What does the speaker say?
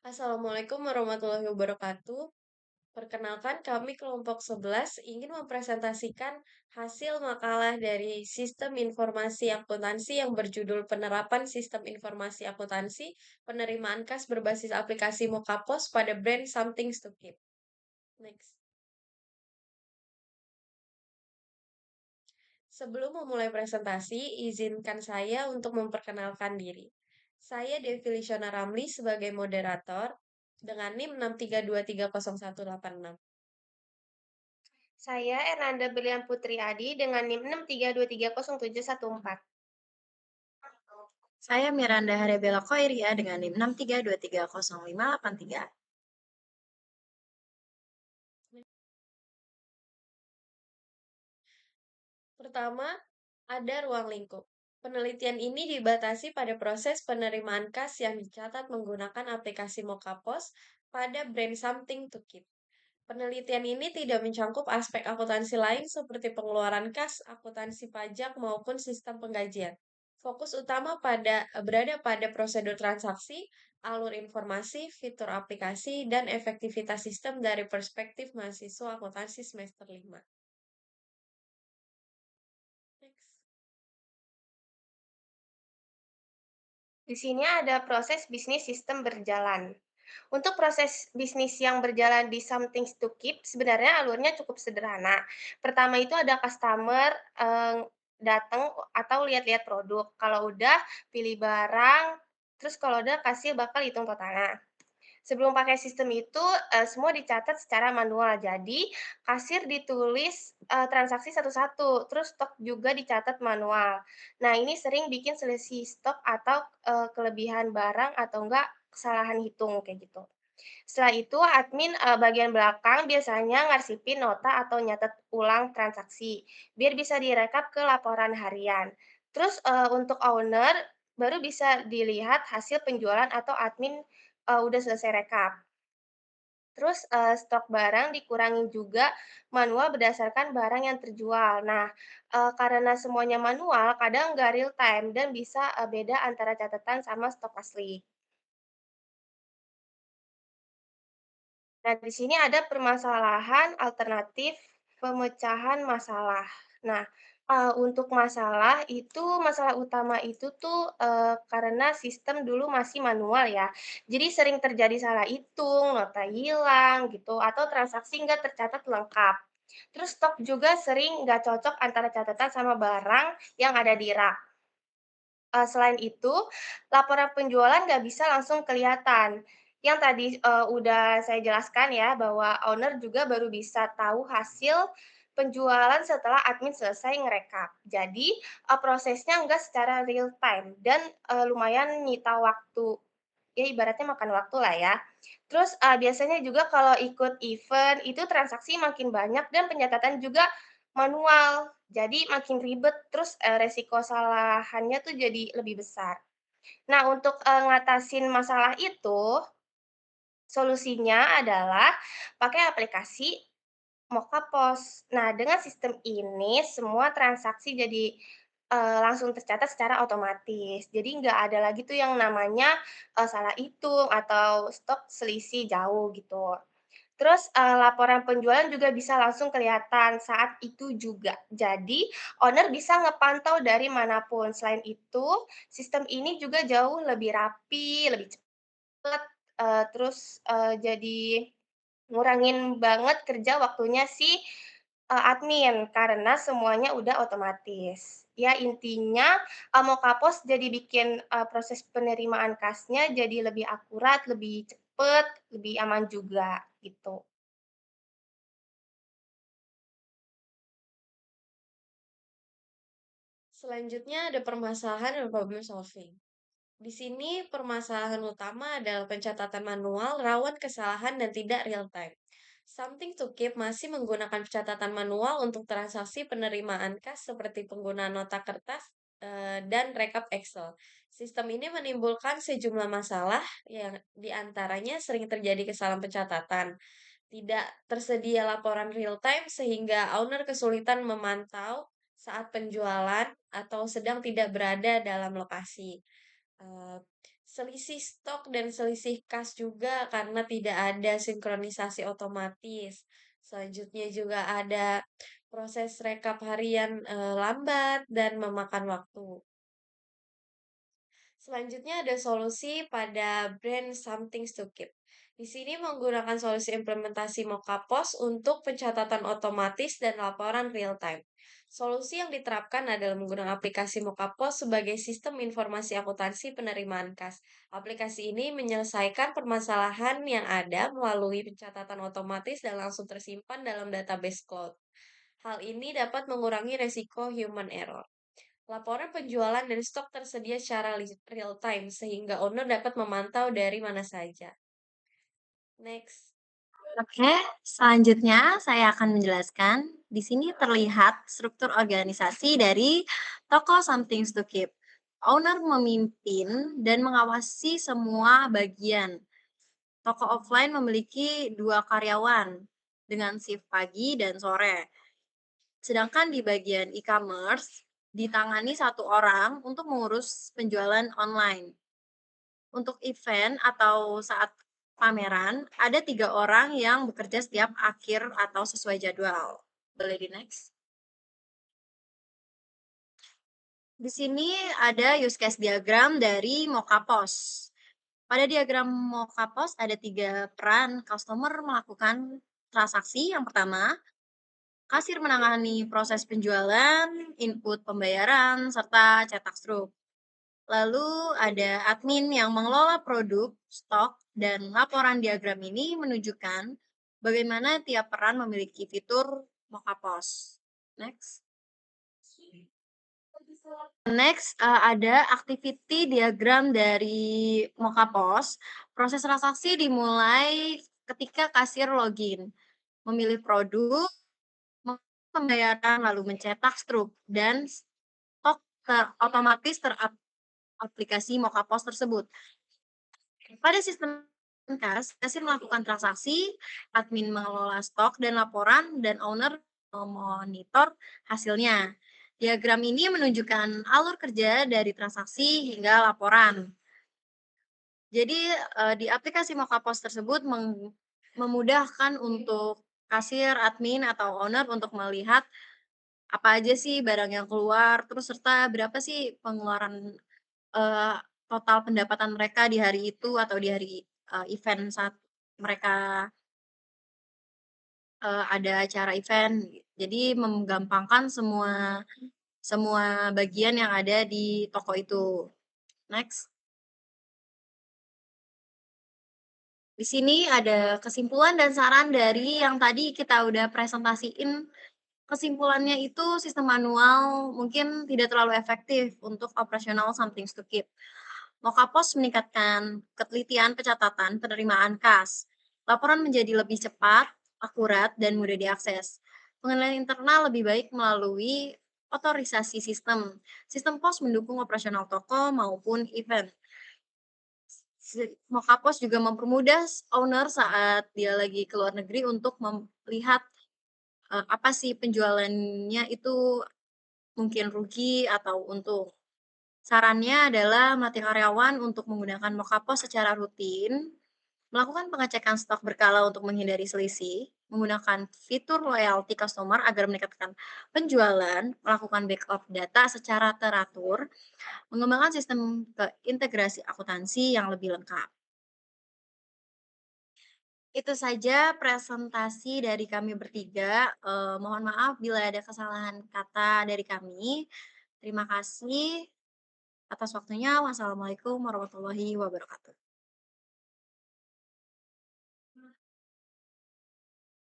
Assalamualaikum warahmatullahi wabarakatuh. Perkenalkan, kami kelompok 11 ingin mempresentasikan hasil makalah dari Sistem Informasi Akuntansi yang berjudul Penerapan Sistem Informasi Akuntansi, Penerimaan Kas berbasis aplikasi Mokapos pada brand Something to Keep. Next. Sebelum memulai presentasi, izinkan saya untuk memperkenalkan diri. Saya Devi Lisyana Ramli sebagai moderator dengan NIM 6323018. Saya Ernanda Berlian Putri Adi dengan NIM 632300714. Saya Miranda Harebela Khoiria dengan NIM 632300583. Pertama, ada ruang lingkup. Penelitian ini dibatasi pada proses penerimaan kas yang dicatat menggunakan aplikasi Mokapos pada brand Something to Keep. Penelitian ini tidak mencangkup aspek akuntansi lain seperti pengeluaran kas, akuntansi pajak, maupun sistem penggajian. Fokus utama berada pada prosedur transaksi, alur informasi, fitur aplikasi, dan efektivitas sistem dari perspektif mahasiswa akuntansi semester 5. Next. Di sini ada proses bisnis sistem berjalan. Untuk proses bisnis yang berjalan di Something to Keep, sebenarnya alurnya cukup sederhana. Pertama itu ada customer datang atau lihat-lihat produk. Kalau udah pilih barang, terus kalau udah kasir bakal hitung totalnya. Sebelum pakai sistem itu, semua dicatat secara manual. Jadi, kasir ditulis, transaksi satu-satu, terus stok juga dicatat manual. Nah, ini sering bikin selisih stok atau, kelebihan barang atau enggak kesalahan hitung, kayak gitu. Setelah itu admin, bagian belakang biasanya ngarsipin nota atau nyatet ulang transaksi, biar bisa direkap ke laporan harian. Terus, untuk owner, baru bisa dilihat hasil penjualan atau admin, udah selesai rekap. Terus, stok barang dikurangi juga manual berdasarkan barang yang terjual. Nah, karena semuanya manual, kadang nggak real time dan bisa, beda antara catatan sama stok asli. Nah, di sini ada permasalahan alternatif pemecahan masalah. Nah, untuk masalah utama itu tuh, karena sistem dulu masih manual ya. Jadi sering terjadi salah hitung, nota hilang gitu, atau transaksi nggak tercatat lengkap. Terus stok juga sering nggak cocok antara catatan sama barang yang ada di rak. Selain itu, laporan penjualan nggak bisa langsung kelihatan. Yang tadi, udah saya jelaskan ya, bahwa owner juga baru bisa tahu hasil penjualan setelah admin selesai ngerekap. Jadi, prosesnya nggak secara real time dan, lumayan nyita waktu. Ya ibaratnya makan waktu lah ya. Terus, biasanya juga kalau ikut event itu transaksi makin banyak dan pencatatan juga manual, jadi makin ribet, terus, resiko salahannya tuh jadi lebih besar. Nah untuk, ngatasin masalah itu, solusinya adalah pakai aplikasi Mokapos. Nah dengan sistem ini semua transaksi jadi, langsung tercatat secara otomatis. Jadi nggak ada lagi tuh yang namanya, salah hitung atau stok selisih jauh gitu. Terus, laporan penjualan juga bisa langsung kelihatan saat itu juga. Jadi, owner bisa ngepantau dari manapun. Selain itu, sistem ini juga jauh lebih rapi, lebih cepet, terus, jadi ngurangin banget kerja waktunya si, admin, karena semuanya udah otomatis. Ya intinya, Mokapos jadi bikin, proses penerimaan kasnya jadi lebih akurat, lebih cepet, lebih aman juga, gitu. Selanjutnya ada permasalahan dan problem solving. Di sini permasalahan utama adalah pencatatan manual, rawan kesalahan dan tidak real time. Something to Keep masih menggunakan pencatatan manual untuk transaksi penerimaan kas seperti penggunaan nota kertas dan rekap Excel. Sistem ini menimbulkan sejumlah masalah yang diantaranya sering terjadi kesalahan pencatatan, tidak tersedia laporan real time sehingga owner kesulitan memantau saat penjualan atau sedang tidak berada dalam lokasi. Eee, selisih stok dan selisih kas juga karena tidak ada sinkronisasi otomatis. Selanjutnya juga ada proses rekap harian lambat dan memakan waktu. Selanjutnya ada solusi pada brand something to keep. Di sini menggunakan solusi implementasi Mokapos untuk pencatatan otomatis dan laporan real time. Solusi yang diterapkan adalah menggunakan aplikasi Mokapos sebagai sistem informasi akuntansi penerimaan kas. Aplikasi ini menyelesaikan permasalahan yang ada melalui pencatatan otomatis dan langsung tersimpan dalam database cloud. Hal ini dapat mengurangi resiko human error. Laporan penjualan dan stok tersedia secara real time sehingga owner dapat memantau dari mana saja. Next. Oke, selanjutnya saya akan menjelaskan. Di sini terlihat struktur organisasi dari toko Something to Keep. Owner memimpin dan mengawasi semua bagian. Toko offline memiliki 2 karyawan dengan shift pagi dan sore. Sedangkan di bagian e-commerce ditangani 1 orang untuk mengurus penjualan online. Untuk event atau saat pameran, ada 3 orang yang bekerja setiap akhir atau sesuai jadwal. Boleh di-next? Di sini ada use case diagram dari Mokapos. Pada diagram Mokapos ada 3 peran customer melakukan transaksi. Yang pertama, kasir menangani proses penjualan, input pembayaran, serta cetak struk. Lalu ada admin yang mengelola produk, stok, dan laporan diagram ini menunjukkan bagaimana tiap peran memiliki fitur Mokapos. Next. Ada activity diagram dari Mokapos. Proses transaksi dimulai ketika kasir login, memilih produk, pembayaran, lalu mencetak struk, dan stok otomatis aplikasi Mokapos tersebut. Pada sistem kas, kasir melakukan transaksi, admin mengelola stok dan laporan, dan owner memonitor hasilnya. Diagram ini menunjukkan alur kerja dari transaksi hingga laporan. Jadi di aplikasi Mokapos tersebut memudahkan untuk kasir, admin, atau owner untuk melihat apa aja sih barang yang keluar, terus serta berapa sih pengeluaran total pendapatan mereka di hari itu atau di hari event saat mereka ada acara event. Jadi menggampangkan semua semua bagian yang ada di toko itu. Next. Di sini ada kesimpulan dan saran dari yang tadi kita udah presentasiin. Kesimpulannya itu sistem manual mungkin tidak terlalu efektif untuk operasional something to keep. Mokapos meningkatkan ketelitian pencatatan penerimaan kas. Laporan menjadi lebih cepat, akurat, dan mudah diakses. Pengendalian internal lebih baik melalui otorisasi sistem. Sistem pos mendukung operasional toko maupun event. Mokapos juga mempermudah owner saat dia lagi ke luar negeri untuk melihat apa sih penjualannya itu mungkin rugi atau untung. Sarannya adalah melatih karyawan untuk menggunakan Mokapos secara rutin, melakukan pengecekan stok berkala untuk menghindari selisih, menggunakan fitur loyalty customer agar meningkatkan penjualan, melakukan backup data secara teratur, mengembangkan sistem integrasi akuntansi yang lebih lengkap. Itu saja presentasi dari kami bertiga. Mohon maaf bila ada kesalahan kata dari kami. Terima kasih atas waktunya. Wassalamualaikum warahmatullahi wabarakatuh.